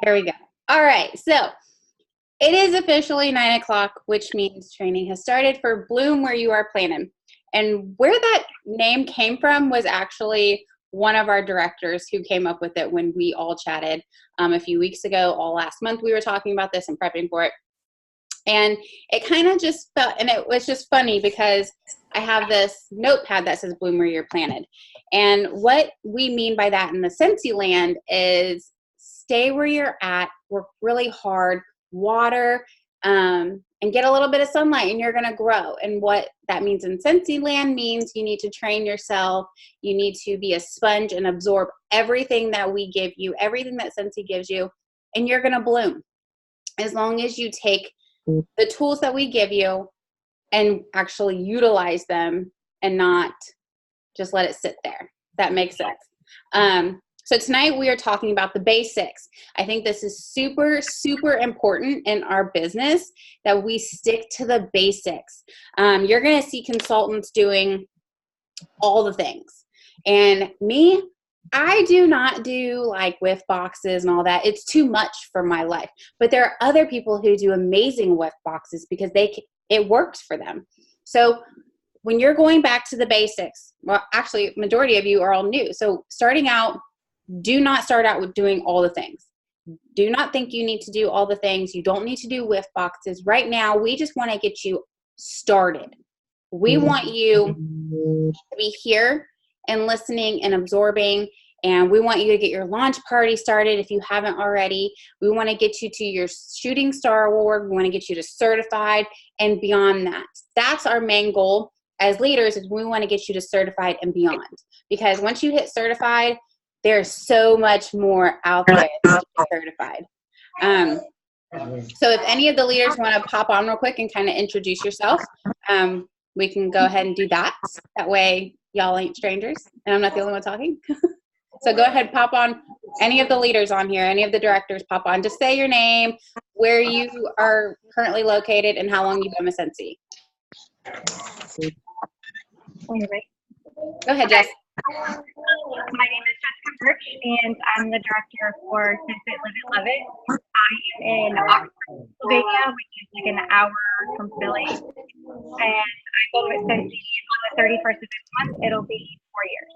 Here we go. All right, so it is officially 9 o'clock, which means training has started for Bloom Where You Are Planted. And where that name came from was actually one of our directors who came up with it when we all chatted a few weeks ago. All last month we were talking about this and prepping for it. And it kind of just felt, and it was just funny because I have this notepad that says Bloom Where You're Planted. And what we mean by that in the Scentsy land is stay where you're at, work really hard, water, and get a little bit of sunlight and you're going to grow. And what that means in Scentsy land means you need to train yourself. You need to be a sponge and absorb everything that we give you, everything that Scentsy gives you, and you're going to bloom. As long as you take the tools that we give you and actually utilize them and not just let it sit there. That makes sense. So tonight we are talking about the basics. I think this is super, super important in our business that we stick to the basics. You're going to see consultants doing all the things. And me, I do not do like whiff boxes and all that. It's too much for my life. But there are other people who do amazing whiff boxes because it works for them. So when you're going back to the basics, well, actually, majority of you are all new. So starting out, do not start out with doing all the things. Do not think you need to do all the things. You don't need to do whiff boxes. Right now, we just want to get you started. We want you to be here and listening and absorbing, and we want you to get your launch party started if you haven't already. We want to get you to your Shooting Star Award. We want to get you to certified and beyond that. That's our main goal as leaders, is we want to get you to certified and beyond. Because once you hit certified, there's so much more out there to get certified. So if any of the leaders want to pop on real quick and kind of introduce yourself, we can go ahead and do that. That way y'all ain't strangers and I'm not the only one talking. So go ahead, pop on. Any of the leaders on here, any of the directors, pop on. Just say your name, where you are currently located, and how long you've been with Scentsy. Go ahead, Jess. My name is Jessica Birch, and I'm the director for Sense Live It, Love It. I am in Oxford, Pennsylvania, which is like an hour from Philly. And I've been with Sense on the 31st of this month. It'll be 4 years.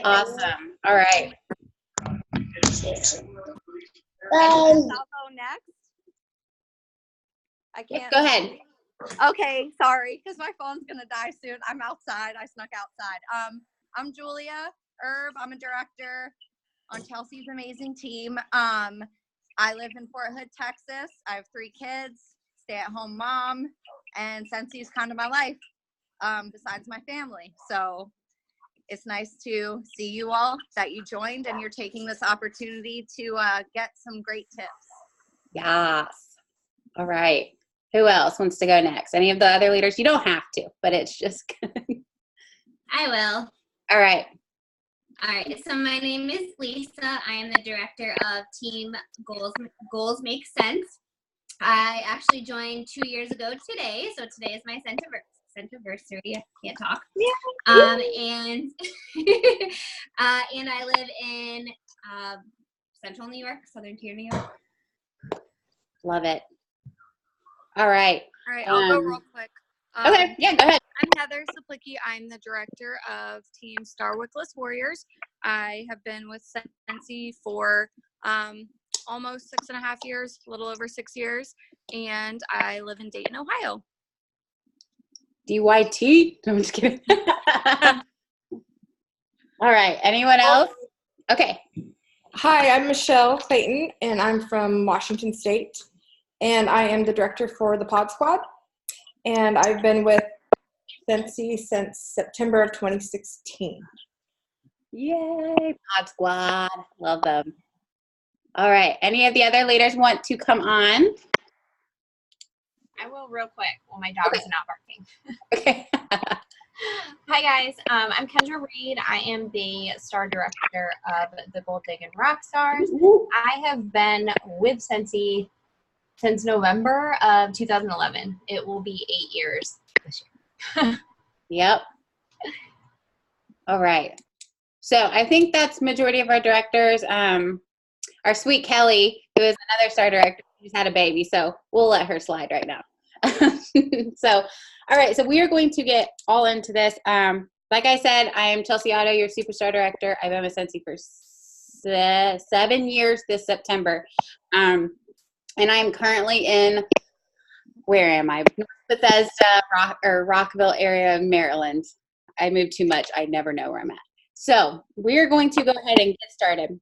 Awesome. All right. I'll go next. I can't. Go ahead. Okay, sorry, because my phone's gonna die soon. I'm outside. I snuck outside. I'm Julia Erb. I'm a director on Kelsey's amazing team. I live in Fort Hood, Texas. I have 3 kids, stay-at-home mom, and Scentsy is kind of my life, besides my family. So it's nice to see you all, that you joined, and you're taking this opportunity to get some great tips. Yes. All right. Who else wants to go next? Any of the other leaders? You don't have to, but it's just good. I will. All right. All right. So my name is Lisa. I am the director of Team Goals Make Sense. I actually joined 2 years ago today. So today is my centiversary. I can't talk. And and I live in Central New York, Southern Tier, New York. Love it. All right. All right, I'll go real quick. Okay, yeah, go ahead. I'm Heather Saplicki. I'm the director of Team Star Wickless Warriors. I have been with Scentsy for almost 6.5 years, a little over 6 years, and I live in Dayton, Ohio. DYT? I'm just kidding. All right, anyone else? Okay. Hi, I'm Michelle Clayton, and I'm from Washington State. And I am the director for the Pod Squad. And I've been with Scentsy since September of 2016. Yay, Pod Squad. Love them. All right. Any of the other leaders want to come on? I will real quick while my dog is not barking. Okay. Hi, guys. I'm Kendra Reed. I am the star director of the Gold Diggin' Rock Stars. I have been with Scentsy since November of 2011. It will be 8 years this year. Yep. All right. So I think that's majority of our directors. Our sweet Kelly, who is another star director, she's had a baby, so we'll let her slide right now. So, all right, so we are going to get all into this. Like I said, I am Chelsea Otto, your superstar director. I've been with Scentsy for 7 years this September. And I'm currently in, where am I? North Bethesda, Rockville area of Maryland. I move too much. I never know where I'm at. So we are going to go ahead and get started.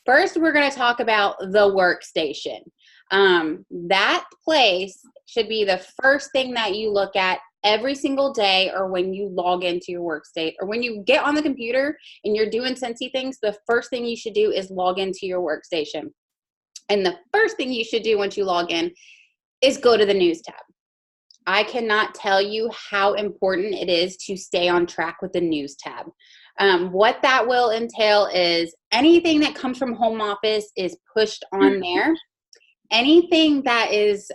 First, we're going to talk about the workstation. That place should be the first thing that you look at every single day, or when you log into your workstation, or when you get on the computer and you're doing Scentsy things, the first thing you should do is log into your workstation. And the first thing you should do once you log in is go to the news tab. I cannot tell you how important it is to stay on track with the news tab. What that will entail is anything that comes from home office is pushed on there. Anything that is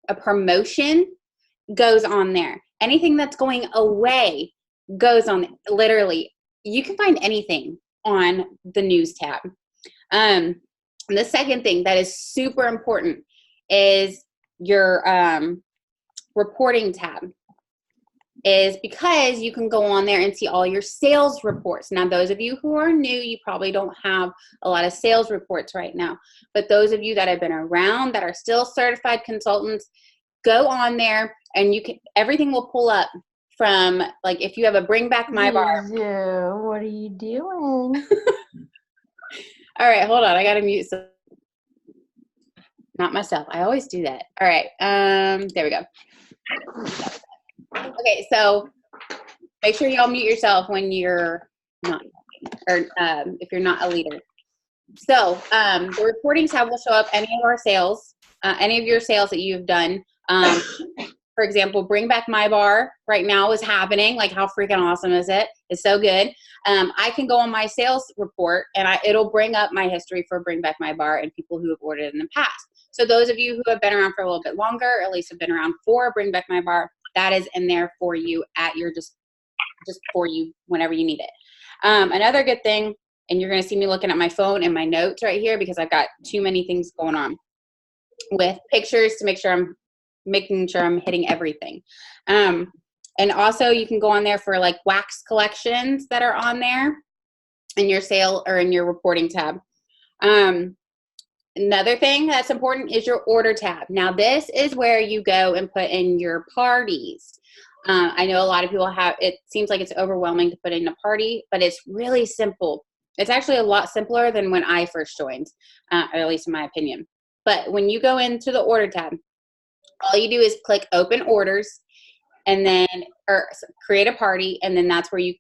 a promotion goes on there. Anything that's going away goes on. Literally, you can find anything on the news tab. The second thing that is super important is your reporting tab, is because you can go on there and see all your sales reports. Now, those of you who are new, you probably don't have a lot of sales reports right now, but those of you that have been around, that are still certified consultants, go on there and you can, everything will pull up from, like, if you have a Bring Back My Bar. What are you doing? All right, hold on, I gotta mute some. Not myself, I always do that. All right, there we go. Okay, so make sure y'all mute yourself when you're not, or if you're not a leader. So the reporting tab will show up any of our sales, any of your sales that you've done. For example, Bring Back My Bar right now is happening. Like, how freaking awesome is it? It's so good. I can go on my sales report and it'll bring up my history for Bring Back My Bar and people who have ordered in the past. So those of you who have been around for a little bit longer, or at least have been around for Bring Back My Bar, that is in there for you at your, just for you whenever you need it. Another good thing, and you're going to see me looking at my phone and my notes right here because I've got too many things going on with pictures to make sure I'm making sure I'm hitting everything. And also you can go on there for like wax collections that are on there in your sale or in your reporting tab. Another thing that's important is your order tab. Now, this is where you go and put in your parties. I know a lot of people have, it seems like it's overwhelming to put in a party, but it's really simple. It's actually a lot simpler than when I first joined, or at least in my opinion. But when you go into the order tab, all you do is click open orders and then, or create a party, and then that's where you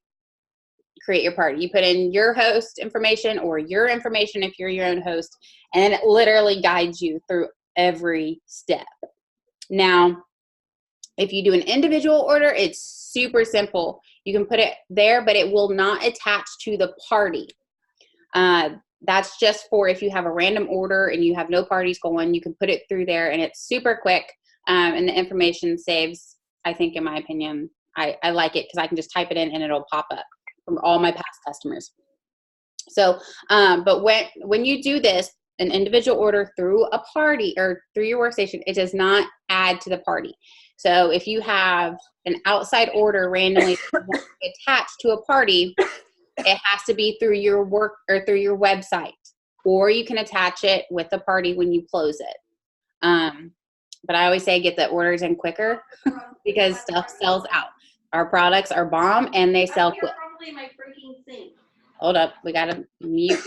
create your party. You put in your host information or your information if you're your own host, and then it literally guides you through every step. Now, if you do an individual order, it's super simple. You can put it there, but it will not attach to the party. That's just for if you have a random order and you have no parties going, you can put it through there and it's super quick. And the information saves, I think, in my opinion, I like it because I can just type it in and it'll pop up from all my past customers. So, but when you do this, an individual order through a party or through your workstation, it does not add to the party. So if you have an outside order randomly attached to a party, it has to be through your work or through your website, or you can attach it with the party when you close it. But I always say get the orders in quicker because stuff sells out. Our products are bomb and they sell quick. Hold up, we gotta mute.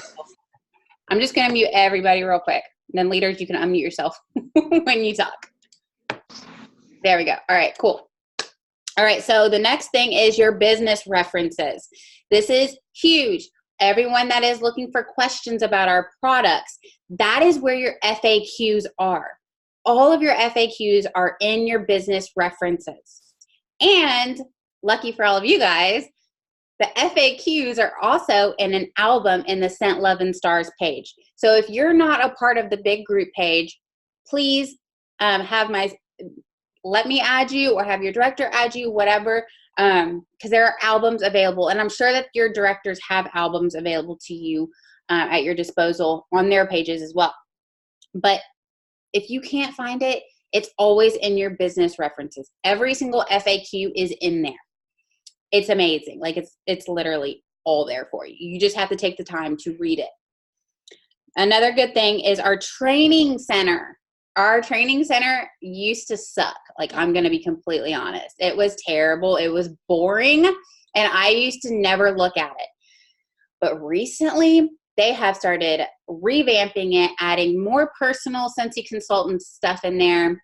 I'm just gonna mute everybody real quick. And then leaders, you can unmute yourself when you talk. There we go. All right, cool. All right, so the next thing is your business references. This is huge. Everyone that is looking for questions about our products, that is where your FAQs are. All of your FAQs are in your business references. And lucky for all of you guys, the FAQs are also in an album in the Scent Love and Stars page. So if you're not a part of the big group page, please let me add you or have your director add you, whatever. because there are albums available, and I'm sure that your directors have albums available to you at your disposal on their pages as well. But if you can't find it, it's always in your business references. Every single FAQ is in there. It's amazing. Like it's literally all there for you. You just have to take the time to read it. Another good thing is our training center. Our training center used to suck. Like, I'm going to be completely honest. It was terrible. It was boring, and I used to never look at it. But recently, they have started revamping it, adding more personal Scentsy consultant stuff in there,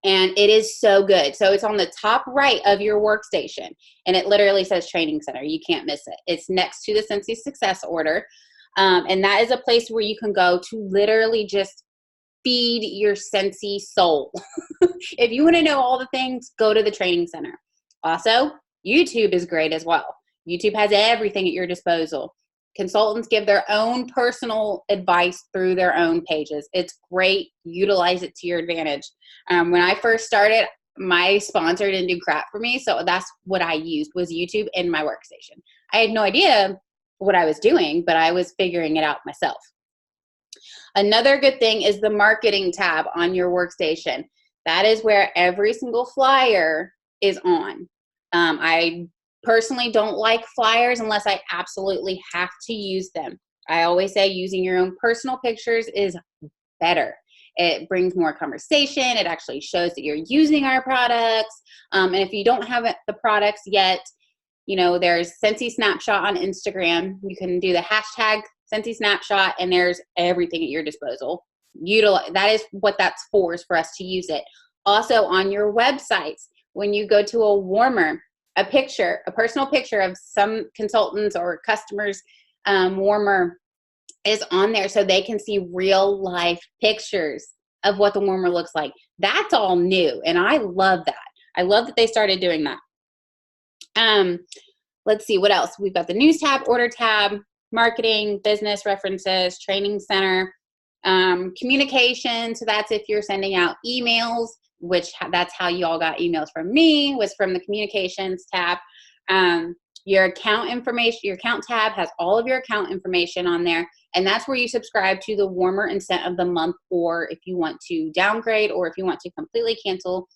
and it is so good. So it's on the top right of your workstation, and it literally says Training Center. You can't miss it. It's next to the Scentsy Success Order, and that is a place where you can go to literally just feed your Scentsy soul. If you want to know all the things, go to the Training Center. Also, YouTube is great as well. YouTube has everything at your disposal. Consultants give their own personal advice through their own pages. It's great. Utilize it to your advantage. When I first started, my sponsor didn't do crap for me, so that's what I used was YouTube in my workstation. I had no idea what I was doing, but I was figuring it out myself. Another good thing is the marketing tab on your workstation. That is where every single flyer is on. I personally don't like flyers unless I absolutely have to use them. I always say using your own personal pictures is better. It brings more conversation. It actually shows that you're using our products. And if you don't have the products yet, there's Scentsy Snapshot on Instagram. You can do the hashtag Scentsy Snapshot, and there's everything at your disposal. That is what that's for, is for us to use it. Also on your websites, when you go to a warmer, a personal picture of some consultants or customers' warmer is on there so they can see real life pictures of what the warmer looks like. That's all new, and I love that. I love that they started doing that. Let's see what else. We've got the news tab, order tab, marketing, business references, training center, communication. So that's if you're sending out emails, which that's how you all got emails from me, was from the communications tab. Your account information, your account tab has all of your account information on there. And that's where you subscribe to the warmer and scent of the month, or if you want to downgrade, or if you want to completely cancel,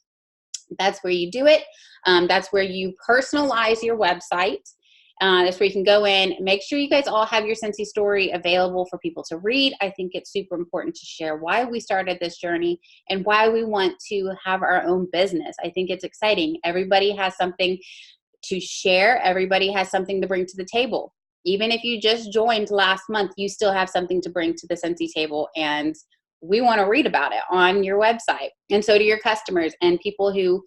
that's where you do it. That's where you personalize your website. That's where you can go in. Make sure you guys all have your Scentsy story available for people to read. I think it's super important to share why we started this journey and why we want to have our own business. I think it's exciting. Everybody has something to share. Everybody has something to bring to the table. Even if you just joined last month, you still have something to bring to the Scentsy table, and we want to read about it on your website. And so do your customers and people who,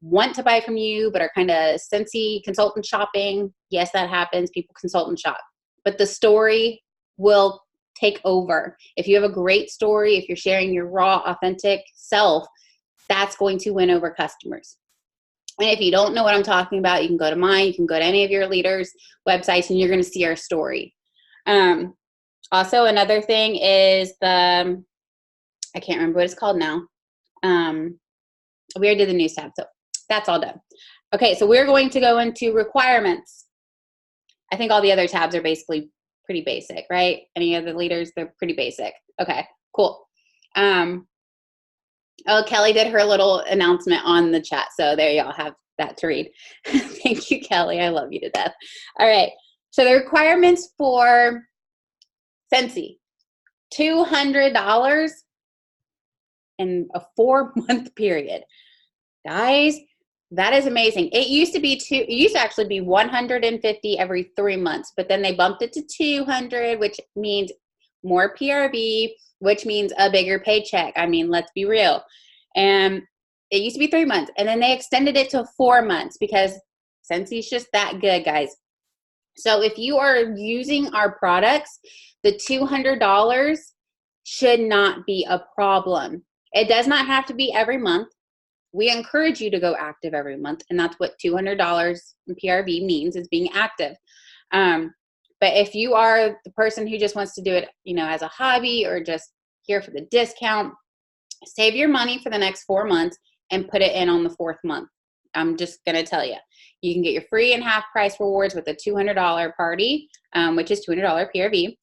want to buy from you but are kind of Scentsy consultant shopping. Yes, that happens. People consultant shop. But the story will take over. If you have a great story, if you're sharing your raw, authentic self, that's going to win over customers. And if you don't know what I'm talking about, you can go to mine, you can go to any of your leaders' websites, and you're going to see our story. Also, another thing is I can't remember what it's called now. We already did the news tab, so that's all done. Okay, so we're going to go into requirements. I think all the other tabs are basically pretty basic, right? Any of the leaders, they're pretty basic. Okay, cool. Oh, Kelly did her little announcement on the chat, so there y'all have that to read. Thank you, Kelly. I love you to death. All right, so the requirements for Scentsy, $200 in a 4-month period. Guys, that is amazing. It used to actually be 150 every 3 months, but then they bumped it to 200, which means more PRV, which means a bigger paycheck. I mean, let's be real. And it used to be 3 months, and then they extended it to 4 months because Scentsy's just that good, guys. So if you are using our products, the $200 should not be a problem. It does not have to be every month. We encourage you to go active every month, and that's what $200 in PRV means, is being active. But if you are the person who just wants to do it, as a hobby or just here for the discount, save your money for the next 4 months and put it in on the 4th month. I'm just going to tell you. You can get your free and half price rewards with a $200 party, which is $200 PRV.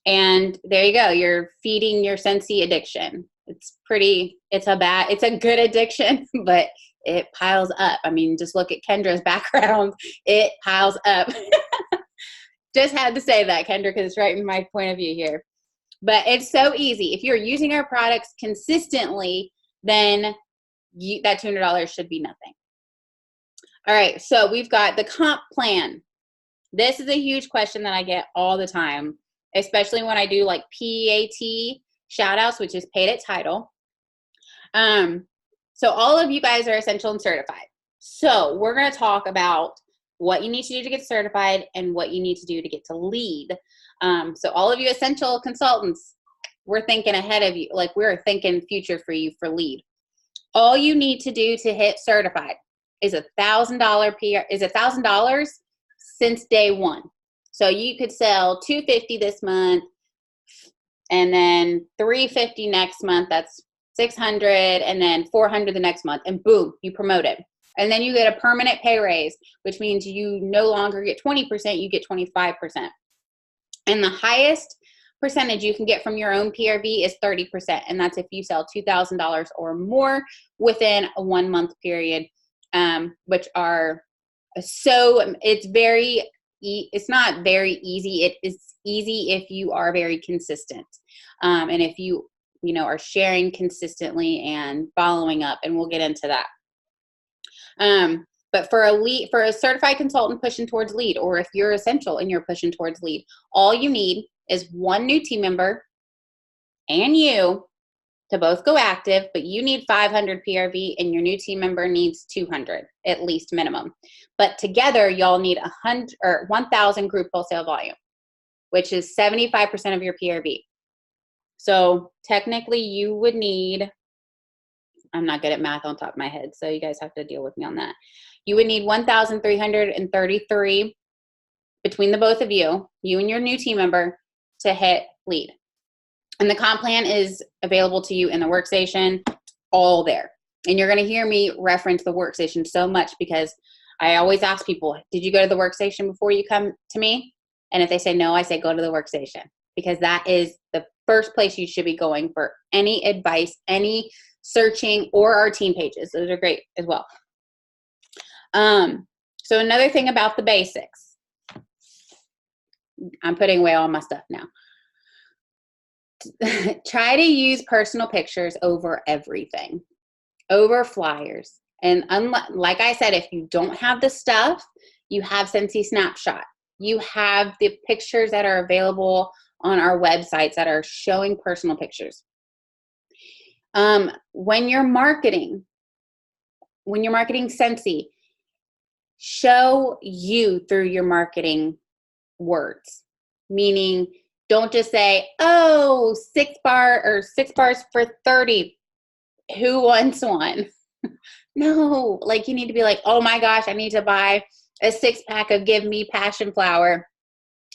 And there you go. You're feeding your Scentsy addiction. It's a good addiction, but it piles up. I mean, just look at Kendra's background. It piles up. Just had to say that, Kendra, because it's right in my point of view here. But it's so easy. If you're using our products consistently, then that $200 should be nothing. All right, so we've got the comp plan. This is a huge question that I get all the time, especially when I do like PAT shout outs, which is paid at title. So all of you guys are essential and certified. So we're going to talk about what you need to do to get certified and what you need to do to get to lead. So all of you essential consultants, we're thinking ahead of you, like we're thinking future for you for lead. All you need to do to hit certified is $1,000 since day one. So you could sell $250 this month and then $350 next month. That's $600, and then $400 the next month, and boom, you promote it. And then you get a permanent pay raise, which means you no longer get 20%, you get 25%. And the highest percentage you can get from your own PRV is 30%, and that's if you sell $2,000 or more within a 1 month period, which are it's not very easy. It is easy if you are very consistent, and if you are sharing consistently and following up, and we'll get into that. But for a certified consultant pushing towards lead, or if you're essential and you're pushing towards lead, all you need is one new team member and you to both go active, but you need 500 PRV and your new team member needs 200 at least minimum. But together y'all need 1,000 group wholesale volume, which is 75% of your PRV. So technically you would need, I'm not good at math on top of my head, so you guys have to deal with me on that. You would need 1,333 between the both of you and your new team member, to hit lead. And the comp plan is available to you in the workstation, all there. And you're going to hear me reference the workstation so much because I always ask people, did you go to the workstation before you come to me? And if they say no, I say go to the workstation, because that is the first place you should be going for any advice, any searching, or our team pages. Those are great as well. So another thing about the basics, I'm putting away all my stuff now. Try to use personal pictures over everything, over flyers. And like I said, if you don't have the stuff, you have Scentsy Snapshot. You have the pictures that are available on our websites that are showing personal pictures. When you're marketing Scentsy, show you through your marketing words. Meaning, don't just say, oh, 6 bars for 30. Who wants one? No, like you need to be like, oh my gosh, I need to buy a 6-pack of Give Me Passion Flower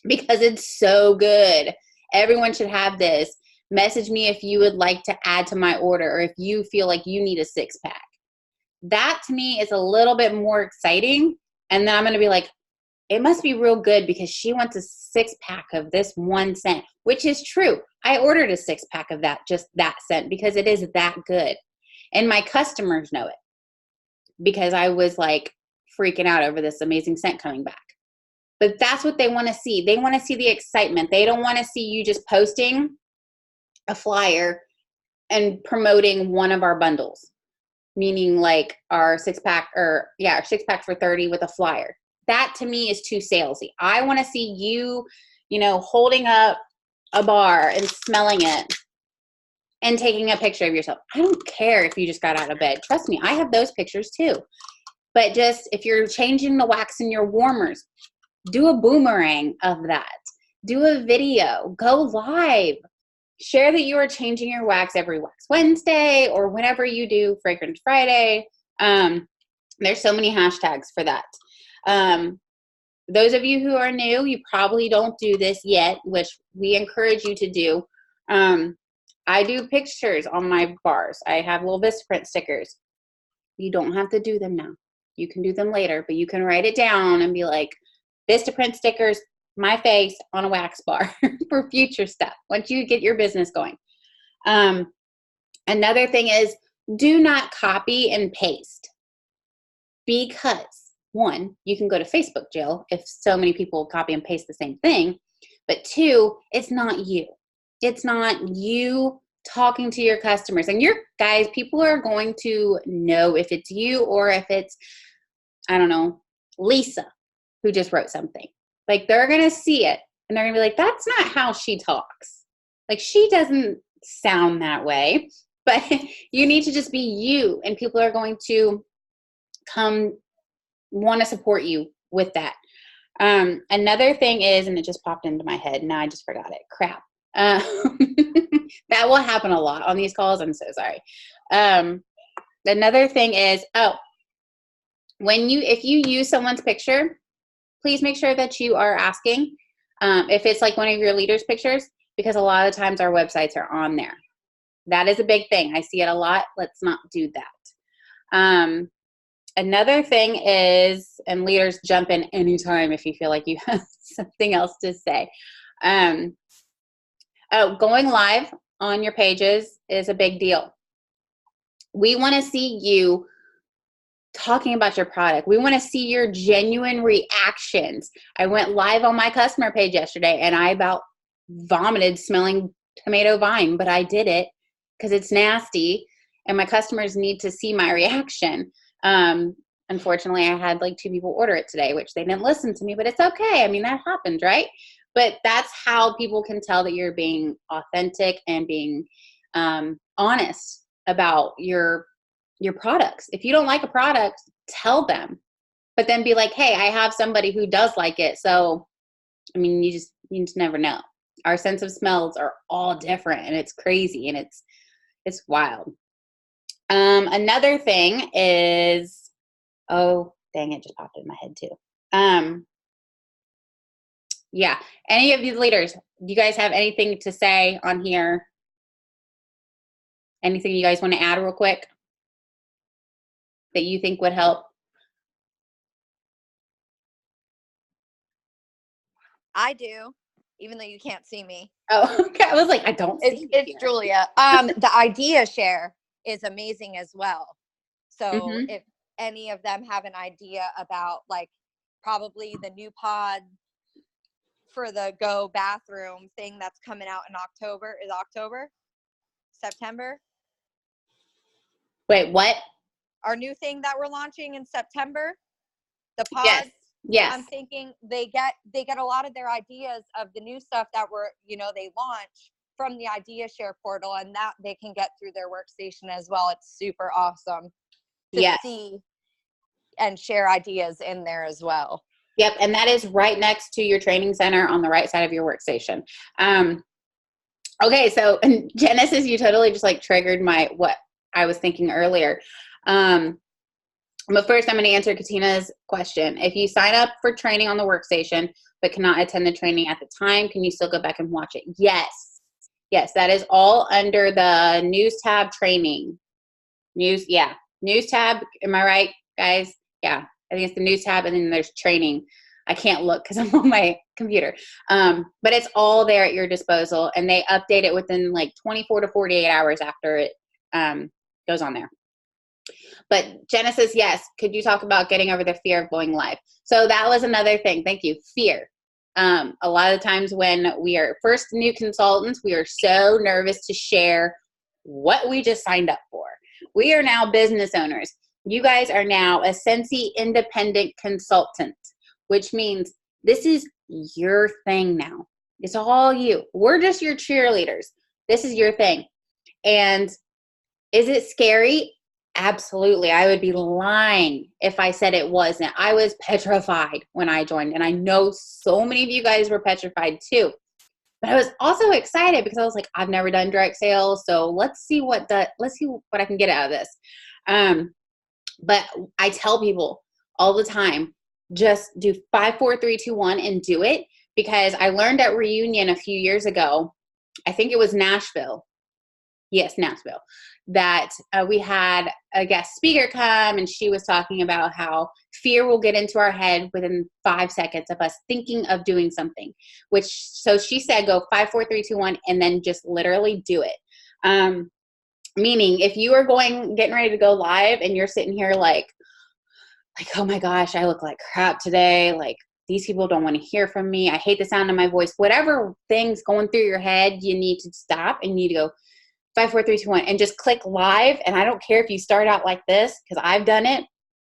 because it's so good. Everyone should have this. Message me if you would like to add to my order, or if you feel like you need a 6-pack. That to me is a little bit more exciting. And then I'm going to be like, it must be real good because she wants a 6-pack of this one scent, which is true. I ordered a 6-pack of just that scent because it is that good. And my customers know it because I was like freaking out over this amazing scent coming back. But that's what they want to see. They want to see the excitement. They don't want to see you just posting a flyer and promoting one of our bundles, meaning like our 6-pack our 6-pack for 30 with a flyer. That to me is too salesy. I want to see you, holding up a bar and smelling it and taking a picture of yourself. I don't care if you just got out of bed. Trust me, I have those pictures too. But just if you're changing the wax in your warmers, do a boomerang of that. Do a video. Go live. Share that you are changing your wax every Wax Wednesday or whenever you do Fragrance Friday. There's so many hashtags for that. Those of you who are new, you probably don't do this yet, which we encourage you to do. I do pictures on my bars. I have little Vistaprint stickers. You don't have to do them now. You can do them later, but you can write it down and be like, Vistaprint stickers, my face on a wax bar for future stuff once you get your business going. Another thing is, do not copy and paste, because one, you can go to Facebook jail if so many people copy and paste the same thing. But two, it's not you. It's not you talking to your customers. And your guys, people are going to know if it's you or if it's, I don't know, Lisa, who just wrote something. Like, they're going to see it and they're going to be like, that's not how she talks. Like, she doesn't sound that way. But you need to just be you, and people are going to want to support you with that. Another thing is, and it just popped into my head, now I just forgot it. Crap. That will happen a lot on these calls. I'm so sorry. Another thing is, if you use someone's picture, please make sure that you are asking if it's like one of your leaders' pictures, because a lot of times our websites are on there. That is a big thing. I see it a lot. Let's not do that. Another thing is, and leaders, jump in anytime if you feel like you have something else to say. Going live on your pages is a big deal. We want to see you talking about your product. We want to see your genuine reactions. I went live on my customer page yesterday and I about vomited smelling tomato vine, but I did it because it's nasty and my customers need to see my reaction. Unfortunately, I had like 2 people order it today, which they didn't listen to me, but it's okay. I mean, that happens, right? But that's how people can tell that you're being authentic and being honest about your products. If you don't like a product, tell them, but then be like, hey, I have somebody who does like it. So, I mean, you just never know. Our sense of smells are all different, and it's crazy, and it's wild. Another thing is, oh, dang, it just popped in my head too. Yeah, any of these leaders, do you guys have anything to say on here? Anything you guys want to add real quick that you think would help? I do, even though you can't see me. Oh, okay. I was like, I don't see you It's here. Julia. The idea share is amazing as well. So if any of them have an idea about, like, probably the new pod for the Go bathroom thing that's coming out in September. Wait, what? Our new thing that we're launching in September, the pods. Yes. Yes. I'm thinking they get a lot of their ideas of the new stuff that they launch from the idea share portal, and that they can get through their workstation as well. It's super awesome to see and share ideas in there as well. Yep, and that is right next to your training center on the right side of your workstation. Okay, so Genesis, you totally just like triggered what I was thinking earlier. But first, I'm going to answer Katina's question. If you sign up for training on the workstation but cannot attend the training at the time, can you still go back and watch it? Yes. Yes, that is all under the news tab training. News tab. Am I right, guys? Yeah, I think it's the news tab, and then there's training. I can't look because I'm on my computer. But it's all there at your disposal, and they update it within like 24 to 48 hours after it goes on there. But Genesis, yes, could you talk about getting over the fear of going live? So that was another thing. Thank you. Fear. A lot of times when we are first new consultants, we are so nervous to share what we just signed up for. We are now business owners. You guys are now a Scentsy independent consultant, which means this is your thing now. It's all you. We're just your cheerleaders. This is your thing. And is it scary? Absolutely. I would be lying if I said it wasn't. I was petrified when I joined, and I know so many of you guys were petrified too. But I was also excited because I was like, I've never done direct sales, so let's see what I can get out of this. But I tell people all the time, just do 5, 4, 3, 2, 1 and do it, because I learned at Reunion a few years ago, I think it was Nashville. Yes, Nashville. That we had a guest speaker come, and she was talking about how fear will get into our head within 5 seconds of us thinking of doing something. So she said, go 5, 4, 3, 2, 1, and then just literally do it. Meaning, if you are getting ready to go live, and you're sitting here like, oh my gosh, I look like crap today. Like, these people don't want to hear from me. I hate the sound of my voice. Whatever thing's going through your head, you need to stop and you need to go 5, 4, 3, 2, 1, and just click live. And I don't care if you start out like this, because I've done it,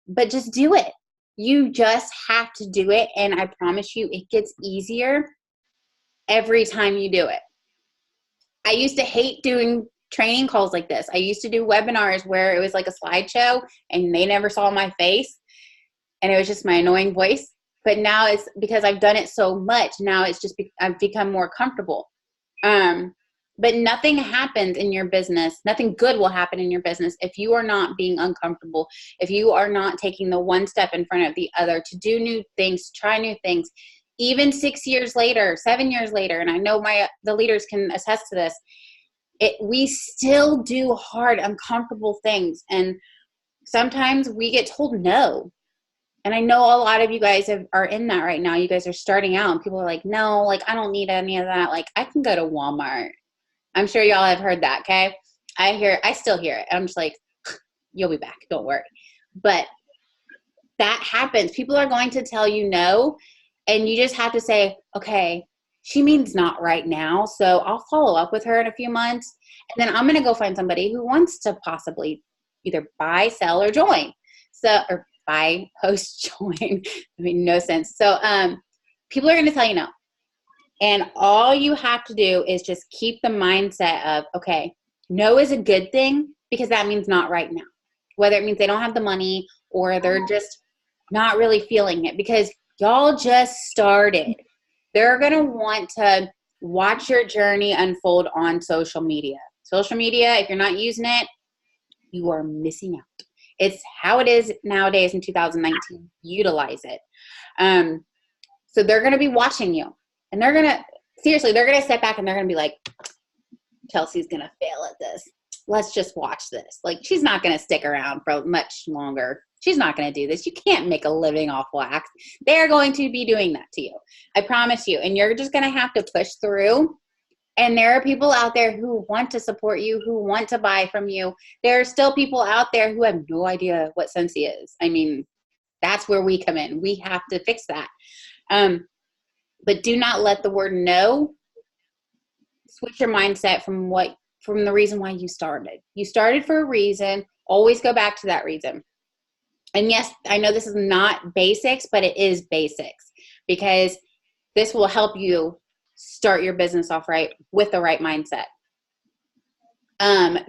but just do it. You just have to do it. And I promise you, it gets easier every time you do it. I used to hate doing training calls like this. I used to do webinars where it was like a slideshow and they never saw my face, and it was just my annoying voice. But now it's because I've done it so much. Now it's just I've become more comfortable. But nothing happens in your business. Nothing good will happen in your business if you are not being uncomfortable, if you are not taking the one step in front of the other to do new things, try new things. Even 6 years later, 7 years later, and I know the leaders can attest to this, we still do hard, uncomfortable things. And sometimes we get told no. And I know a lot of you guys are in that right now. You guys are starting out and people are like, no, like, I don't need any of that. Like, I can go to Walmart. I'm sure y'all have heard that, okay? I still hear it. I'm just like, you'll be back. Don't worry. But that happens. People are going to tell you no. And you just have to say, okay, she means not right now. So I'll follow up with her in a few months. And then I'm going to go find somebody who wants to possibly either buy, sell, or join. Or buy, host, join. I mean, no sense. So people are going to tell you no. And all you have to do is just keep the mindset of, okay, no is a good thing, because that means not right now. Whether it means they don't have the money or they're just not really feeling it, because y'all just started. They're going to want to watch your journey unfold on social media. Social media, if you're not using it, you are missing out. It's how it is nowadays in 2019. Utilize it. So they're going to be watching you. And they're going to step back and they're going to be like, Chelsea's going to fail at this. Let's just watch this. Like, she's not going to stick around for much longer. She's not going to do this. You can't make a living off wax. They're going to be doing that to you. I promise you. And you're just going to have to push through. And there are people out there who want to support you, who want to buy from you. There are still people out there who have no idea what Scentsy is. I mean, that's where we come in. We have to fix that. But do not let the word no switch your mindset from the reason why you started. You started for a reason. Always go back to that reason. And yes, I know this is not basics, but it is basics, because this will help you start your business off right with the right mindset. I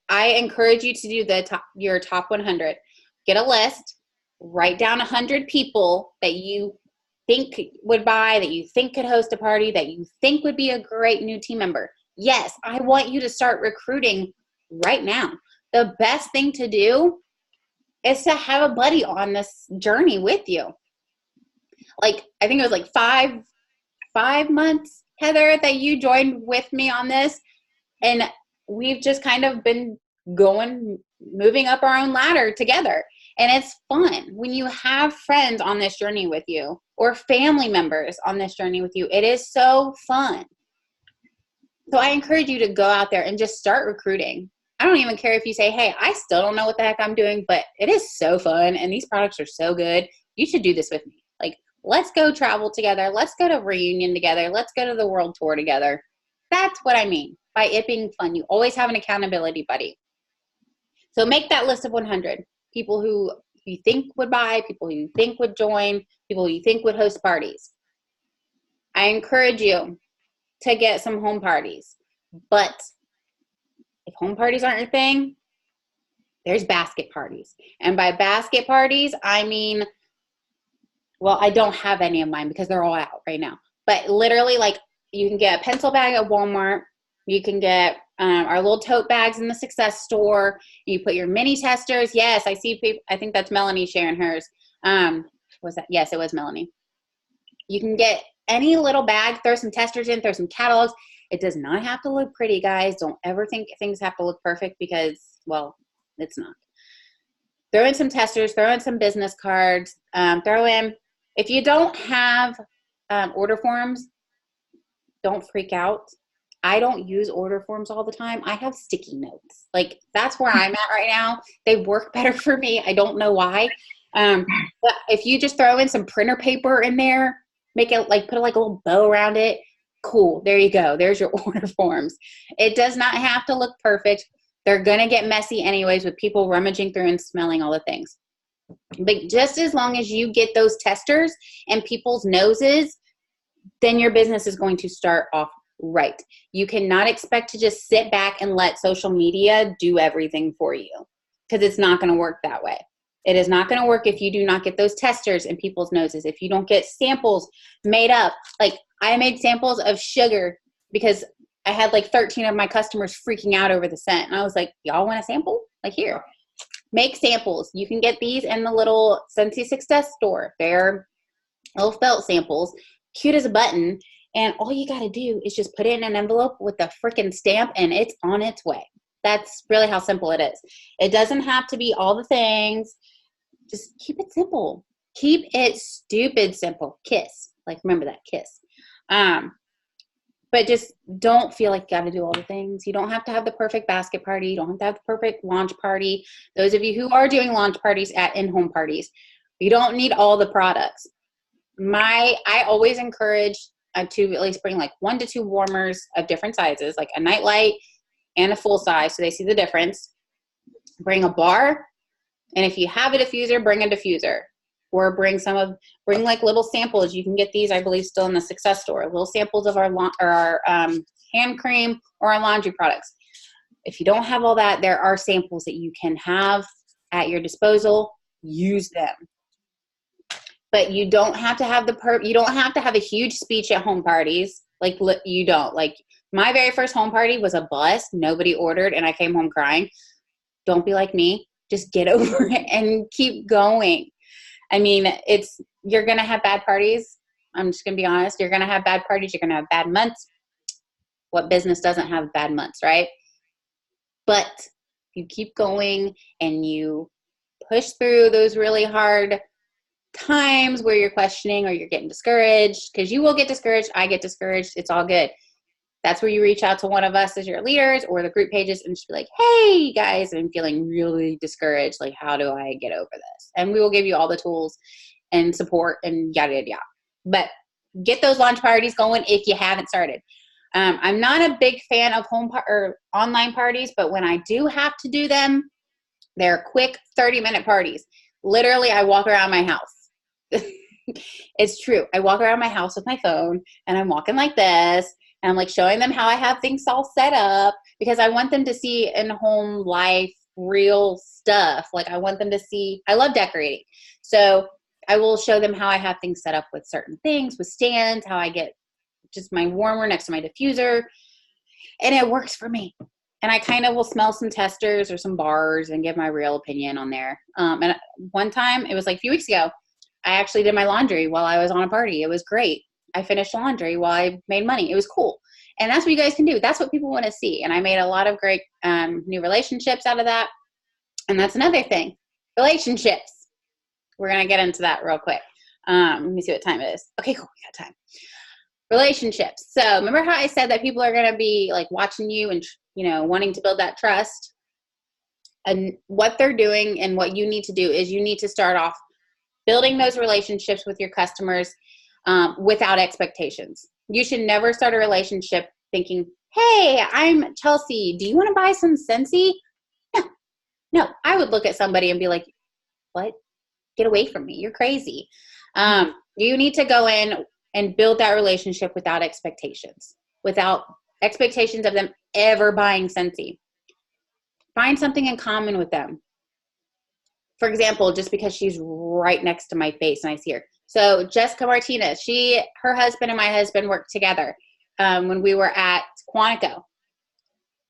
encourage you to do your top 100. Get a list, write down 100 people that you think would buy, that you think could host a party, that you think would be a great new team member. Yes, I want you to start recruiting right now. The best thing to do is to have a buddy on this journey with you. Like, I think it was like five months, Heather, that you joined with me on this. And we've just kind of been moving up our own ladder together. And it's fun when you have friends on this journey with you, or family members on this journey with you. It is so fun. So I encourage you to go out there and just start recruiting. I don't even care if you say, hey, I still don't know what the heck I'm doing, but it is so fun and these products are so good. You should do this with me. Like, let's go travel together. Let's go to reunion together. Let's go to the world tour together. That's what I mean by it being fun. You always have an accountability buddy. So make that list of 100 people who you think would buy, people who you think would join, people you think would host parties. I encourage you to get some home parties. But if home parties aren't your thing, there's basket parties. And by basket parties, I mean, well, I don't have any of mine because they're all out right now. But literally, like, you can get a pencil bag at Walmart. You can get our little tote bags in the Success store. You put your mini testers. Yes, I see people. I think that's Melanie sharing hers. Was that? Yes, it was Melanie. You can get any little bag, throw some testers in, throw some catalogs. It does not have to look pretty, guys. Don't ever think things have to look perfect because, well, it's not. Throw in some testers, throw in some business cards, throw in, if you don't have order forms, don't freak out. I don't use order forms all the time. I have sticky notes. Like, that's where I'm at right now. They work better for me. I don't know why. But if you just throw in some printer paper in there, make it like, put like a little bow around it, cool. There you go. There's your order forms. It does not have to look perfect. They're going to get messy anyways with people rummaging through and smelling all the things. But just as long as you get those testers and people's noses, then your business is going to start off right. You cannot expect to just sit back and let social media do everything for you, because it's not going to work that way. It is not going to work if you do not get those testers in people's noses, if you don't get samples made up. Like, I made samples of sugar because I had like 13 of my customers freaking out over the scent. And I was like, y'all want a sample? Like, here, make samples. You can get these in the little Scentsy Success store. They're little felt samples, cute as a button. And all you got to do is just put it in an envelope with the freaking stamp and it's on its way. That's really how simple it is. It doesn't have to be all the things. Just keep it simple. Keep it stupid simple. Kiss. Like, remember that, kiss. But just don't feel like you got to do all the things. You don't have to have the perfect basket party. You don't have to have the perfect launch party. Those of you who are doing launch parties at in-home parties, you don't need all the products. I always encourage to at least bring like 1 to 2 warmers of different sizes, like a nightlight and a full size, so they see the difference. Bring a bar, and if you have a diffuser, bring a diffuser, or bring like little samples. You can get these, I believe, still in the Success store. Little samples of our hand cream or our laundry products. If you don't have all that, there are samples that you can have at your disposal. Use them. But you don't have to have you don't have to have a huge speech at home parties. Like, you don't. Like, my very first home party was a bust. Nobody ordered, and I came home crying. Don't be like me. Just get over it and keep going. I mean, you're going to have bad parties. I'm just going to be honest. You're going to have bad parties. You're going to have bad months. What business doesn't have bad months, right? But you keep going and you push through those really hard times where you're questioning or you're getting discouraged, because you will get discouraged. I get discouraged. It's all good. That's where you reach out to one of us as your leaders or the group pages and just be like, hey guys, I'm feeling really discouraged. Like, how do I get over this? And we will give you all the tools and support and yada, yada, yada. But get those launch parties going if you haven't started. I'm not a big fan of or online parties, but when I do have to do them, they're quick 30-minute parties. Literally, I walk around my house. It's true. I walk around my house with my phone and I'm walking like this. And I'm like showing them how I have things all set up, because I want them to see in home life real stuff. Like, I want them to see, I love decorating. So I will show them how I have things set up with certain things, with stands, how I get just my warmer next to my diffuser. And it works for me. And I kind of will smell some testers or some bars and give my real opinion on there. And one time, it was like a few weeks ago, I actually did my laundry while I was on a party. It was great. I finished laundry while I made money. It was cool. And that's what you guys can do. That's what people want to see. And I made a lot of great new relationships out of that. And that's another thing. Relationships. We're going to get into that real quick. Let me see what time it is. Okay, cool. We got time. Relationships. So remember how I said that people are going to be like watching you and, wanting to build that trust? And what they're doing and what you need to do is you need to start off building those relationships with your customers without expectations. You should never start a relationship thinking, hey, I'm Chelsea. Do you want to buy some Scentsy? No. I would look at somebody and be like, what? Get away from me. You're crazy. You need to go in and build that relationship without expectations of them ever buying Scentsy. Find something in common with them. For example, just because she's right next to my face and I see her. So Jessica Martinez, her husband and my husband worked together when we were at Quantico.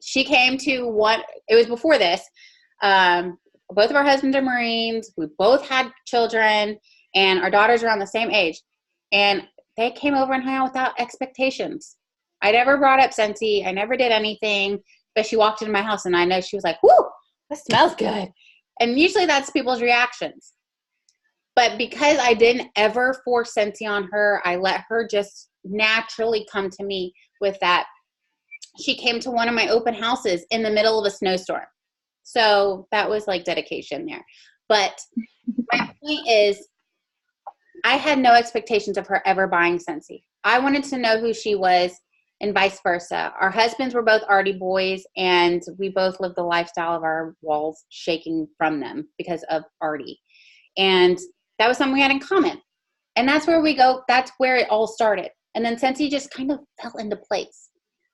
She came to it was before this. Both of our husbands are Marines. We both had children, and our daughters are around the same age. And they came over and hung out without expectations. I never brought up Scentsy. I never did anything, but she walked into my house and I know she was like, whoo, that smells good. And usually that's people's reactions. But because I didn't ever force Scentsy on her, I let her just naturally come to me with that. She came to one of my open houses in the middle of a snowstorm. So that was like dedication there. But my point is, I had no expectations of her ever buying Scentsy. I wanted to know who she was and vice versa. Our husbands were both arty boys, and we both lived the lifestyle of our walls shaking from them because of arty. And that was something we had in common. And that's where we go. That's where it all started. And then Scentsy just kind of fell into place.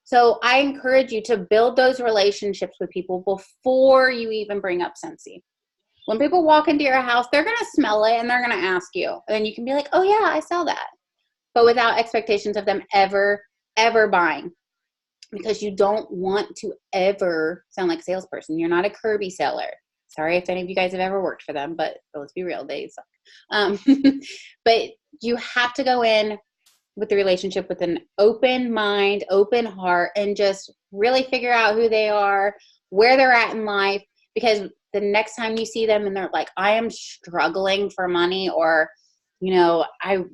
So I encourage you to build those relationships with people before you even bring up Scentsy. When people walk into your house, they're going to smell it and they're going to ask you. And then you can be like, oh yeah, I sell that. But without expectations of them ever buying. Because you don't want to ever sound like a salesperson. You're not a Kirby seller. Sorry if any of you guys have ever worked for them, but let's be real, they suck. But you have to go in with the relationship with an open mind, open heart, and just really figure out who they are, where they're at in life. Because the next time you see them and they're like, I am struggling for money, or, you know, I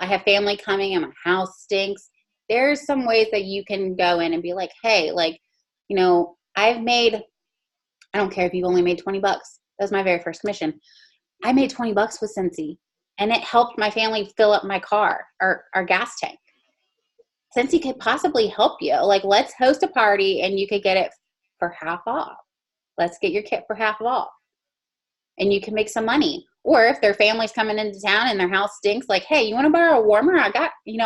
have family coming and my house stinks. There's some ways that you can go in and be like, hey, like, you know, I don't care if you've only made $20. That was my very first commission. I made $20 with Scentsy, and it helped my family fill up my car, or our gas tank. Scentsy could possibly help you. Like, let's host a party and you could get it for half off. Let's get your kit for half off. And you can make some money. Or if their family's coming into town and their house stinks, like, hey, you want to borrow a warmer? I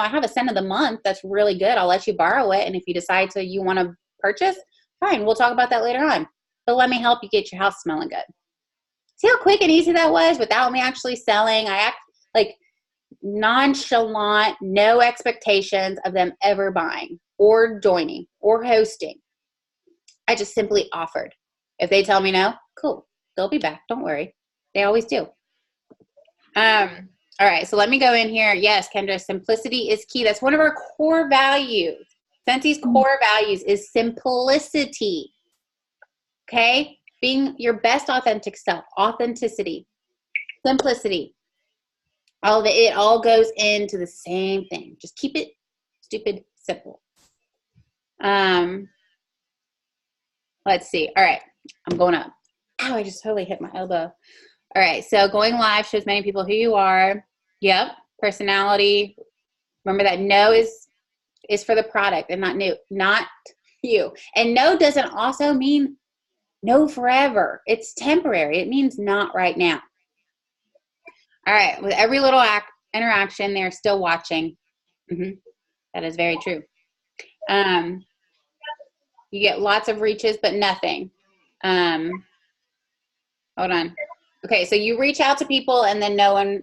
have a scent of the month that's really good. I'll let you borrow it. And if you decide you want to purchase, fine, we'll talk about that later on. But let me help you get your house smelling good. See how quick and easy that was without me actually selling? I act like nonchalant, no expectations of them ever buying or joining or hosting. I just simply offered. If they tell me no, cool. They'll be back. Don't worry. They always do. All right, so let me go in here. Yes, Kendra, simplicity is key. That's one of our core values. Scentsy's core values is simplicity. Okay? Being your best authentic self, authenticity, simplicity. All of it, it all goes into the same thing. Just keep it stupid simple. Let's see. All right, I'm going up. Ow, I just totally hit my elbow. All right, so going live shows many people who you are. Yep, personality. Remember that no is for the product and not you. And no doesn't also mean no forever. It's temporary. It means not right now. All right, with every little interaction, they're still watching. That is very true. You get lots of reaches, but nothing. Hold on. Okay, so you reach out to people and then no one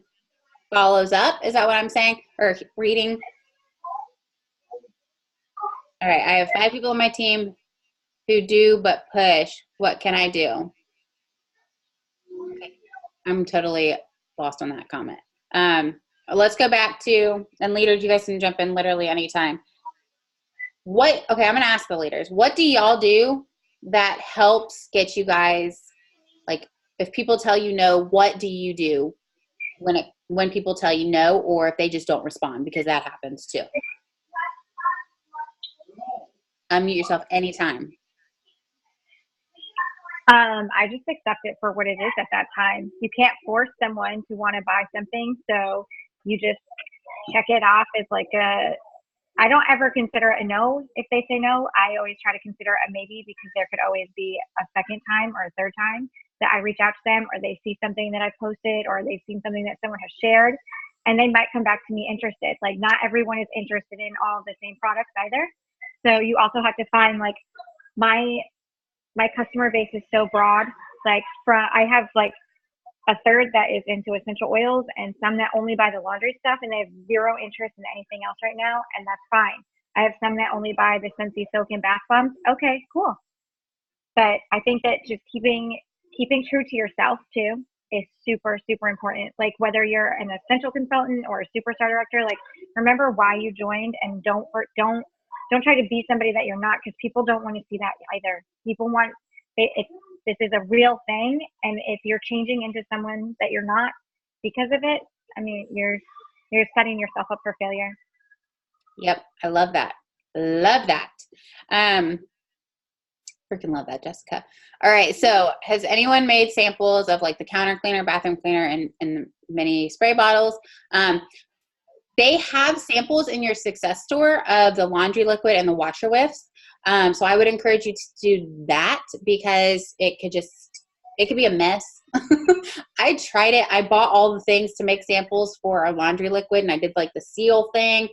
follows up. Is that what I'm saying? Or reading? All right, I have 5 people on my team who do but push. What can I do? Okay. I'm totally lost on that comment. Let's go back to, and leaders, you guys can jump in literally anytime. Okay, I'm going to ask the leaders. What do y'all do that helps get you guys, like, if people tell you no, what do you do when people tell you no, or if they just don't respond? Because that happens too. Unmute yourself anytime. I just accept it for what it is at that time. You can't force someone to want to buy something, so you just check it off as like I don't ever consider it a no if they say no. I always try to consider it a maybe, because there could always be a second time or a third time that I reach out to them, or they see something that I posted, or they've seen something that someone has shared, and they might come back to me interested. Like, not everyone is interested in all the same products either. So you also have to find, like, my customer base is so broad. Like, I have like a third that is into essential oils, and some that only buy the laundry stuff, and they have zero interest in anything else right now, and that's fine. I have some that only buy the Scentsy soak and bath bombs. Okay, cool. But I think that just keeping true to yourself too, is super, super important. Like whether you're an essential consultant or a superstar director, like remember why you joined, and don't try to be somebody that you're not, because people don't want to see that either. People want this is a real thing, and if you're changing into someone that you're not because of it, I mean, you're setting yourself up for failure. Yep, I love that. Love that. Freaking love that, Jessica. All right, so has anyone made samples of like the counter cleaner, bathroom cleaner, and mini spray bottles? They have samples in your Success store of the laundry liquid and the washer whiffs. So I would encourage you to do that, because it could be a mess. I tried it. I bought all the things to make samples for our laundry liquid, and I did like the seal thing.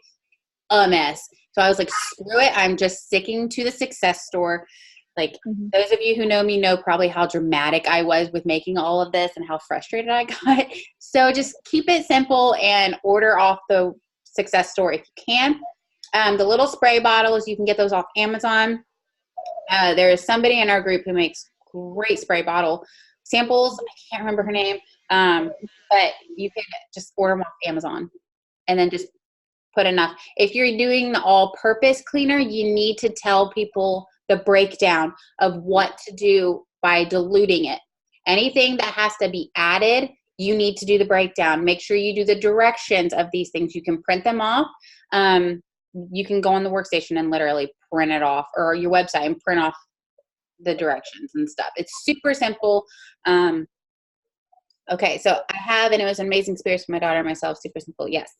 A mess. So I was like, screw it. I'm just sticking to the Success store. Like those of you who know me know probably how dramatic I was with making all of this and how frustrated I got. So just keep it simple and order off the Success store if you can. The little spray bottles, you can get those off Amazon. There is somebody in our group who makes great spray bottle samples. I can't remember her name, but you can just order them off Amazon and then just put enough. If you're doing the all-purpose cleaner, you need to tell people the breakdown of what to do by diluting it. Anything that has to be added, you need to do the breakdown. Make sure you do the directions of these things. You can print them off. You can go on the workstation and literally print it off, or your website and print off the directions and stuff. It's super simple. Okay, so I have, and it was an amazing experience for my daughter and myself. Super simple. Yes.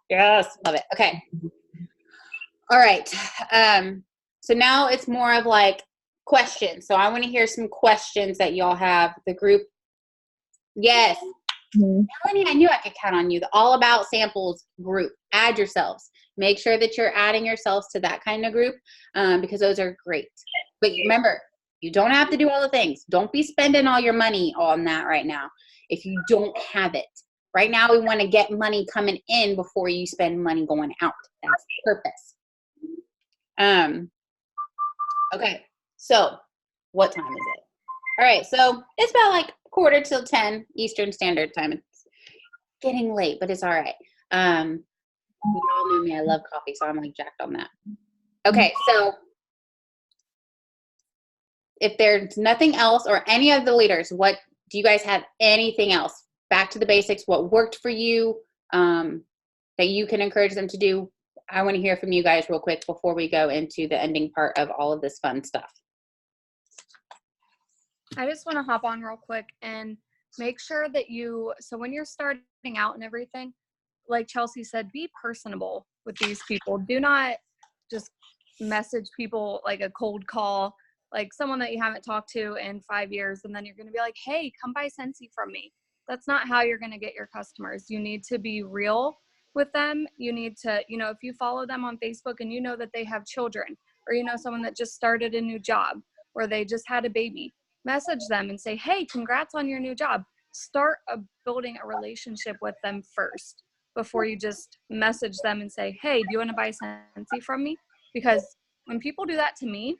Yes. Love it. Okay. All right. So now it's more of like questions. So I want to hear some questions that y'all have. The group. Yes. Melanie, I knew I could count on you. The All About Samples group. Add yourselves. Make sure that you're adding yourselves to that kind of group, because those are great. But remember, you don't have to do all the things. Don't be spending all your money on that right now if you don't have it. Right now, we want to get money coming in before you spend money going out. That's the purpose. Okay, so what time is it? All right, so it's about like 9:45 Eastern Standard Time. It's getting late, but it's all right. You all know me. I love coffee, so I'm like jacked on that. Okay, so if there's nothing else, or any of the leaders, what do you guys have? Anything else? Back to the basics. What worked for you that you can encourage them to do? I want to hear from you guys real quick before we go into the ending part of all of this fun stuff. I just want to hop on real quick and make sure that so when you're starting out and everything, like Chelsea said, be personable with these people. Do not just message people like a cold call, like someone that you haven't talked to in 5 years, and then you're going to be like, hey, come buy Scentsy from me. That's not how you're going to get your customers. You need to be real with them. You need to, if you follow them on Facebook and you know that they have children, or someone that just started a new job, or they just had a baby, message them and say, hey, congrats on your new job. Start building a relationship with them first before you just message them and say, hey, do you want to buy Scentsy from me? Because when people do that to me,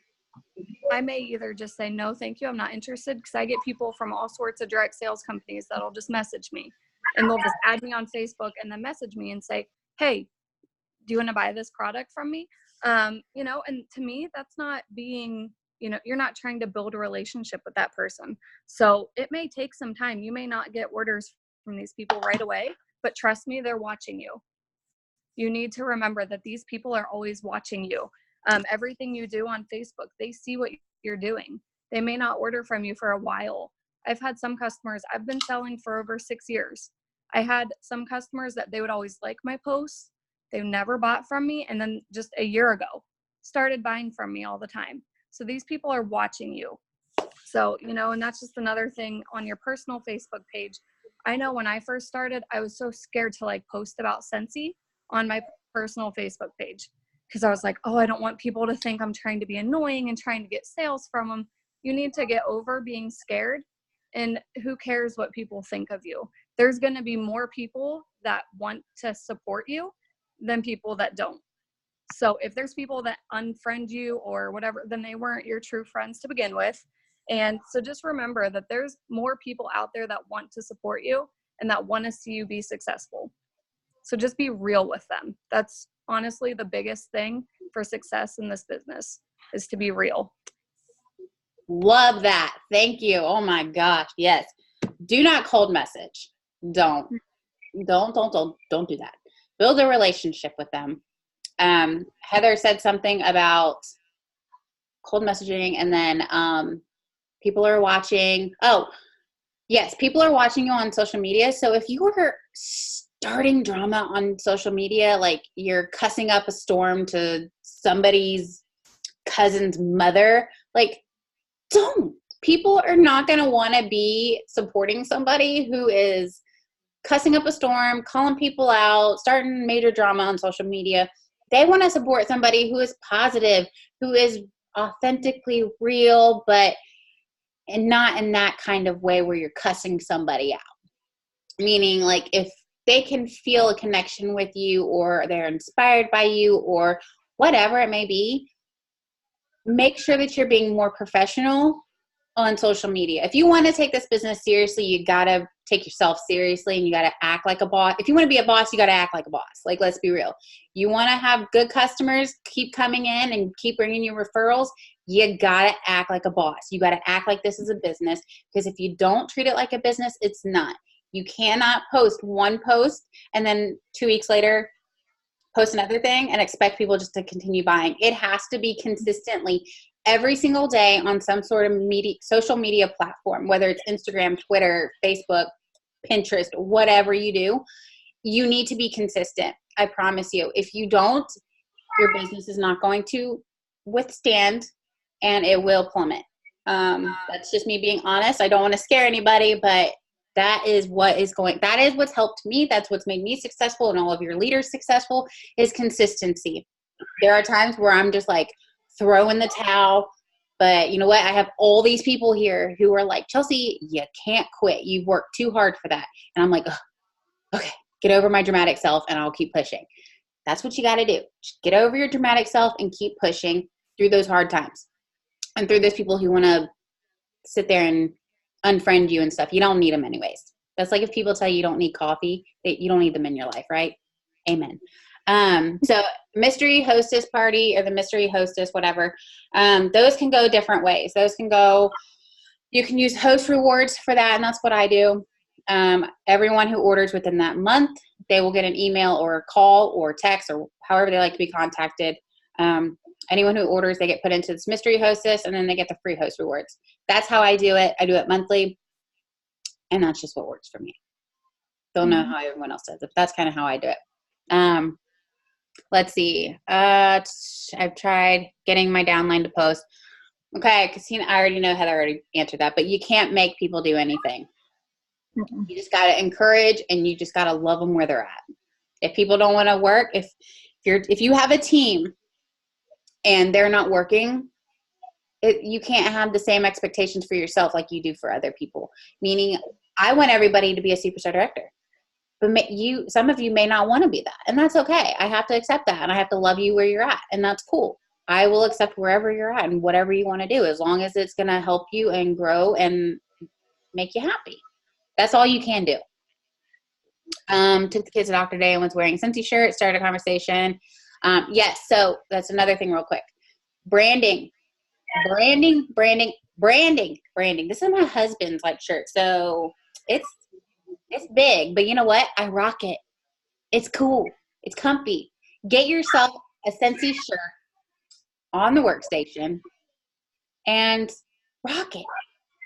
I may either just say, no, thank you, I'm not interested, because I get people from all sorts of direct sales companies that'll just message me, and they'll just add me on Facebook and then message me and say, hey, do you want to buy this product from me? And to me, that's not being, you're not trying to build a relationship with that person. So it may take some time. You may not get orders from these people right away, but trust me, they're watching you. You need to remember that these people are always watching you. Everything you do on Facebook, they see what you're doing. They may not order from you for a while. I've had some customers, I've been selling for over 6 years. I had some customers that they would always like my posts. They've never bought from me. And then just a year ago, started buying from me all the time. So these people are watching you. So, and that's just another thing on your personal Facebook page. I know when I first started, I was so scared to like post about Scentsy on my personal Facebook page, because I was like, oh, I don't want people to think I'm trying to be annoying and trying to get sales from them. You need to get over being scared, and who cares what people think of you? There's going to be more people that want to support you than people that don't. So if there's people that unfriend you or whatever, then they weren't your true friends to begin with. And so just remember that there's more people out there that want to support you and that want to see you be successful. So just be real with them. That's honestly the biggest thing for success in this business, is to be real. Love that. Thank you. Oh my gosh. Yes. Do not cold message. Don't do that. Build a relationship with them. Heather said something about cold messaging, and then people are watching. Oh, yes, people are watching you on social media. So if you were starting drama on social media, like you're cussing up a storm to somebody's cousin's mother, like, don't. People are not going to want to be supporting somebody who is cussing up a storm, calling people out, starting major drama on social media. They want to support somebody who is positive, who is authentically real, but and not in that kind of way where you're cussing somebody out. Meaning, like, if they can feel a connection with you, or they're inspired by you, or whatever it may be, make sure that you're being more professional on social media. If you want to take this business seriously, you got to take yourself seriously, and you got to act like a boss. If you want to be a boss, you got to act like a boss. Like, let's be real. You want to have good customers keep coming in and keep bringing you referrals, you got to act like a boss. You got to act like this is a business, because if you don't treat it like a business, it's not. You cannot post one post and then 2 weeks later post another thing and expect people just to continue buying. It has to be consistently every single day on some sort of social media platform, whether it's Instagram, Twitter, Facebook, Pinterest, whatever you do. You need to be consistent. I promise you. If you don't, your business is not going to withstand, and it will plummet. That's just me being honest. I don't want to scare anybody, but that is what's helped me. That's what's made me successful, and all of your leaders successful, is consistency. There are times where I'm just like, throw in the towel, but you know what? I have all these people here who are like, Chelsea, you can't quit. You've worked too hard for that. And I'm like, okay, get over my dramatic self and I'll keep pushing. That's what you got to do. Just get over your dramatic self and keep pushing through those hard times, and through those people who want to sit there and unfriend you and stuff. You don't need them anyways. That's like if people tell you you don't need coffee, you don't need them in your life, right? Amen. So mystery hostess party, or the mystery hostess, whatever, those can go different ways. You can use host rewards for that, and that's what I do. Everyone who orders within that month, they will get an email or a call or text, or however they like to be contacted. Anyone who orders, they get put into this mystery hostess, and then they get the free host rewards. That's how I do it. I do it monthly, and that's just what works for me. Don't know how everyone else does it, but that's kind of how I do it. Let's see. I've tried getting my downline to post. Okay, Christina, I already know Heather already answered that, but you can't make people do anything. You just got to encourage, and you just got to love them where they're at. If people don't want to work, if you have a team and they're not working, you can't have the same expectations for yourself like you do for other people. Meaning, I want everybody to be a superstar director. But some of you may not want to be that, and that's okay. I have to accept that, and I have to love you where you're at, and that's cool. I will accept wherever you're at and whatever you want to do, as long as it's going to help you and grow and make you happy. That's all you can do. Took the kids to Dr. Day and was wearing a Scentsy shirt, started a conversation. Yes, so that's another thing real quick. Branding. This is my husband's shirt, so it's big, but you know what? I rock it. It's cool. It's comfy. Get yourself a Scentsy shirt on the workstation and rock it,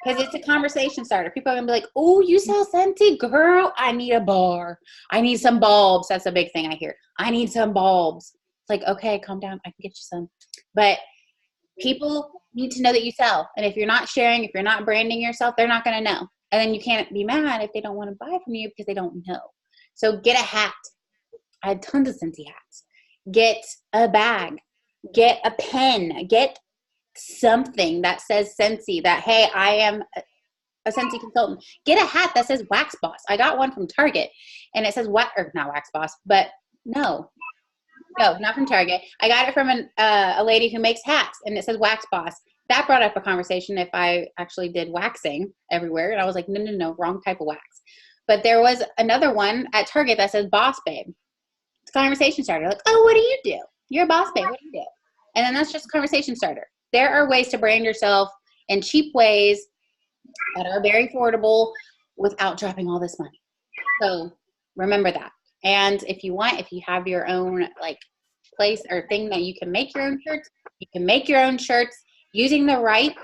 because it's a conversation starter. People are going to be like, oh, you sell Scentsy? Girl, I need a bar. I need some bulbs. That's a big thing I hear. I need some bulbs. It's like, okay, calm down. I can get you some. But people need to know that you sell. And if you're not sharing, if you're not branding yourself, they're not going to know. And then you can't be mad if they don't want to buy from you because they don't know. So get a hat. I had tons of Scentsy hats. Get a bag. Get a pen. Get something that says Scentsy, that, hey, I am a Scentsy consultant. Get a hat that says Wax Boss. I got one from Target, and it says not Wax Boss, but no, not from Target. I got it from a lady who makes hats, and it says Wax Boss. that brought up a conversation if I actually did waxing everywhere. And I was like, no, wrong type of wax. But there was another one at Target that says Boss Babe. The conversation starter. Like, oh, what do you do? You're a Boss Babe. What do you do? And then that's just a conversation starter. There are ways to brand yourself in cheap ways that are very affordable without dropping all this money. So remember that. And if you have your own like place or thing that you can make your own shirts, you can make your own shirts using the right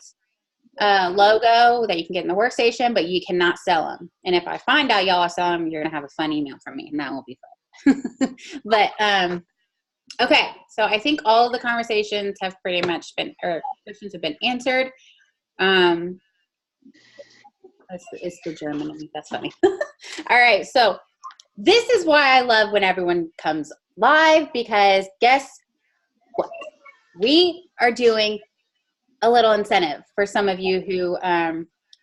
logo that you can get in the workstation, but you cannot sell them. And if I find out y'all are selling them, you're gonna have a fun email from me, and that will be fun. But okay, so I think all of the conversations have pretty much been, or questions have been answered. It's the German. That's funny. All right, so this is why I love when everyone comes live, because guess what? We are doing a little incentive for some of you who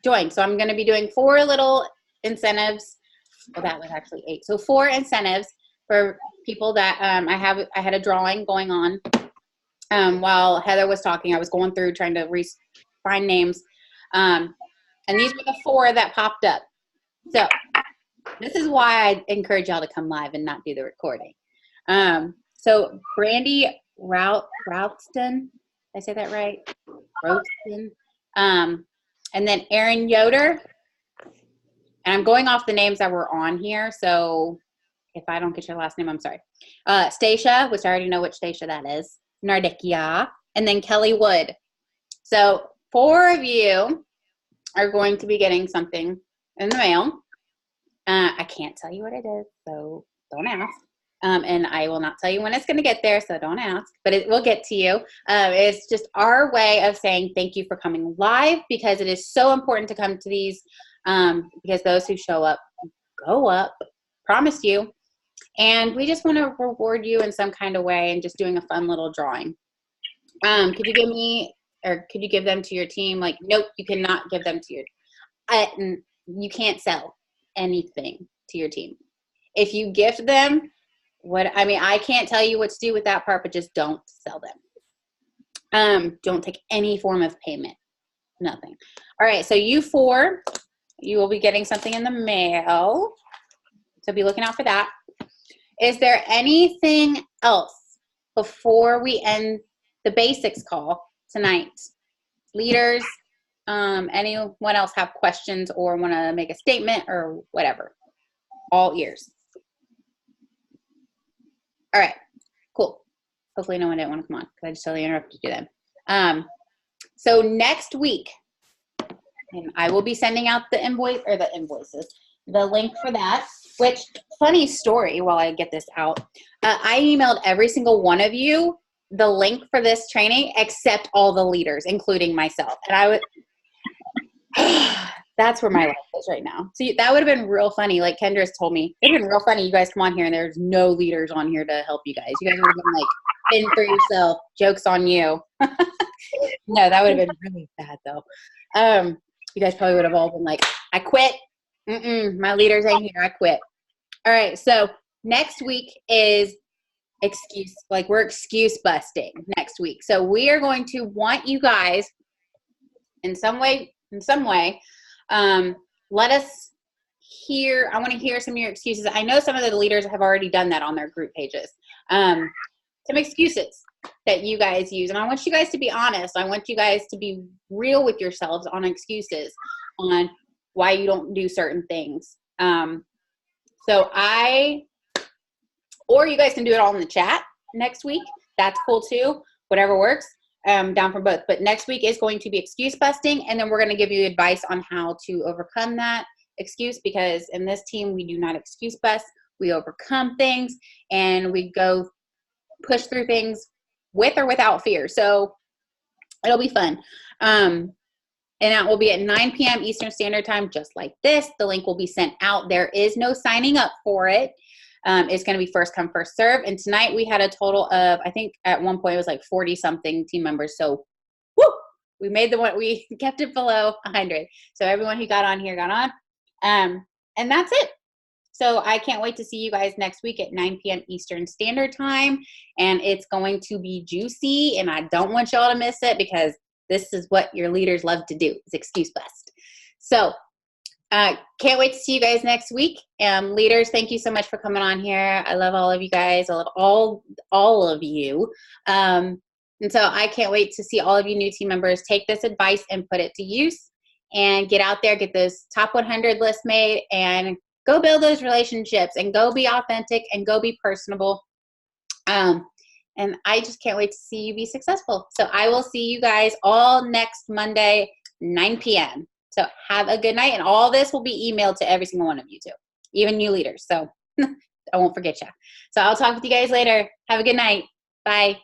joined. So I'm going to be doing 4 little incentives. Well, that was actually 8. So 4 incentives for people that I had a drawing going on while Heather was talking. I was going through trying to find names. And these were the 4 that popped up. So this is why I encourage y'all to come live and not do the recording. So Brandy Routston, did I say that right? Routston. And then Aaron Yoder. And I'm going off the names that were on here. So if I don't get your last name, I'm sorry. Stacia, which I already know which Stacia that is. Nardikia. And then Kelly Wood. So 4 of you are going to be getting something in the mail. I can't tell you what it is, so don't ask. And I will not tell you when it's going to get there, so don't ask. But it will get to you. It's just our way of saying thank you for coming live, because it is so important to come to these, because those who show up go up, promise you. And we just want to reward you in some kind of way and just doing a fun little drawing. Could you give them to your team? Like, nope, you cannot give them to your you can't sell anything to your team. If you gift them, I can't tell you what to do with that part, but just don't sell them. Don't take any form of payment. Nothing. All right, so you 4, you will be getting something in the mail. So be looking out for that. Is there anything else before we end the basics call tonight? Leaders, anyone else have questions or want to make a statement or whatever? All ears. All right, cool. Hopefully no one didn't want to come on, because I just totally interrupted you then. So next week, and I will be sending out the the link for that, which, funny story while I get this out, I emailed every single one of you the link for this training except all the leaders, including myself. And I would, that's where my life is right now. So that would have been real funny. Like Kendra's told me, it would have been real funny. You guys come on here and there's no leaders on here to help you guys. You guys would have been like, fend for yourself. Joke's on you. No, that would have been really bad though. You guys probably would have all been like, I quit. My leaders ain't here. I quit. All right. So next week is we're excuse busting next week. So we are going to want you guys in some way, let us hear. I want to hear some of your excuses. I know some of the leaders have already done that on their group pages. Some excuses that you guys use. And I want you guys to be honest. I want you guys to be real with yourselves on excuses on why you don't do certain things. Or you guys can do it all in the chat next week. That's cool too. Whatever works. Down for both. But next week is going to be excuse busting, and then we're going to give you advice on how to overcome that excuse, because in this team we do not excuse bust. We overcome things and we go push through things with or without fear. So it'll be fun. And that will be at 9 p.m. Eastern Standard Time, just like this. The link will be sent out. There is no signing up for it. It's going to be first come, first serve. And tonight we had a total of, I think at one point it was like 40 something team members. So woo, we made we kept it below 100. So everyone who got on here got on. And that's it. So I can't wait to see you guys next week at 9 p.m. Eastern Standard Time. And it's going to be juicy, and I don't want y'all to miss it, because this is what your leaders love to do, is excuse bust. So can't wait to see you guys next week. Leaders, thank you so much for coming on here. I love all of you guys. I love all of you. And so I can't wait to see all of you new team members take this advice and put it to use and get out there, get those top 100 lists made, and go build those relationships and go be authentic and go be personable. And I just can't wait to see you be successful. So I will see you guys all next Monday, 9 p.m. So have a good night, and all this will be emailed to every single one of you too, even new leaders. So I won't forget you. So I'll talk with you guys later. Have a good night. Bye.